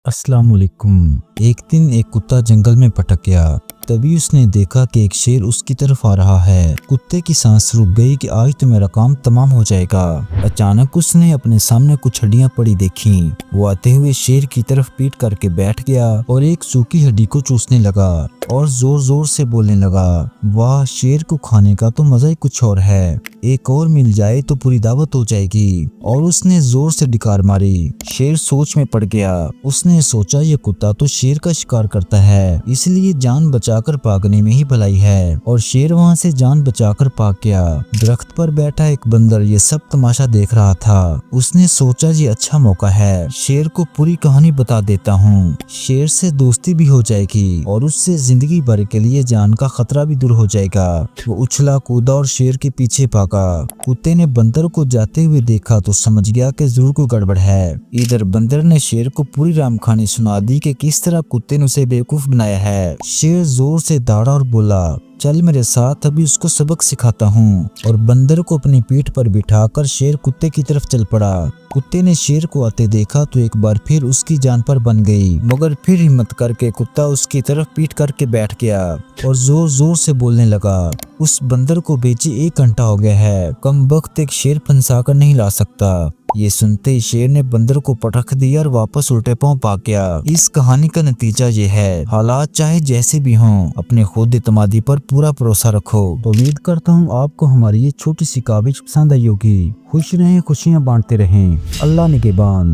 अस्सलाम वालेकुम। एक दिन एक कुत्ता जंगल में भटक गया। तभी उसने देखा कि एक शेर उसकी तरफ आ रहा है। कुत्ते की सांस रुक गई कि आज तो मेरा काम तमाम हो जाएगा। अचानक उसने अपने सामने कुछ हड्डियां पड़ी देखी। वो आते हुए शेर की तरफ पीठ करके बैठ गया और एक सूखी हड्डी को चूसने लगा और जोर जोर से बोलने लगा, वाह, शेर को खाने का तो मजा ही कुछ और है। एक और मिल जाए तो पूरी दावत हो जाएगी। और उसने जोर से डिकार मारी। शेर सोच में पड़ गया। उसने सोचा ये कुत्ता तो शेर का शिकार करता है, इसलिए जान बचाकर भागने में ही भलाई है। और शेर वहां से जान बचाकर भाग गया। दरख्त पर बैठा एक बंदर ये सब तमाशा देख रहा था। उसने सोचा ये अच्छा मौका है, शेर को पूरी कहानी बता देता हूँ। शेर से दोस्ती भी हो जाएगी और उससे जिंदगी भर के लिए जान का खतरा भी दूर हो जाएगा। वो उछला कूदा और शेर के पीछे भागा। कुत्ते ने बंदर को जाते हुए देखा तो समझ गया कि जरूर कोई गड़बड़ है। इधर बंदर ने शेर को पूरी राम कहानी सुना दी कि किस तरह कुत्ते ने उसे बेवकूफ बनाया है। शेर जोर से दौड़ा और बोला, चल मेरे साथ, अभी उसको सबक सिखाता हूँ। और बंदर को अपनी पीठ पर बिठाकर शेर कुत्ते की तरफ चल पड़ा। कुत्ते ने शेर को आते देखा तो एक बार फिर उसकी जान पर बन गई, मगर फिर हिम्मत करके कुत्ता उसकी तरफ पीठ करके बैठ गया और जोर जोर से बोलने लगा, उस बंदर को बेचे 1 घंटा हो गया है, कम वक्त एक शेर फंसा कर नहीं ला सकता। ये सुनते ही शेर ने बंदर को पटक दिया और वापस उल्टे पांव भाग गया। इस कहानी का नतीजा ये है, हालात चाहे जैसे भी हों, अपने खुद इत्मीदी पर पूरा भरोसा रखो। तो उम्मीद करता हूँ आपको हमारी ये छोटी सी काविश पसंद आई होगी। खुश रहें, खुशियाँ बांटते रहें। अल्लाह निगहबान।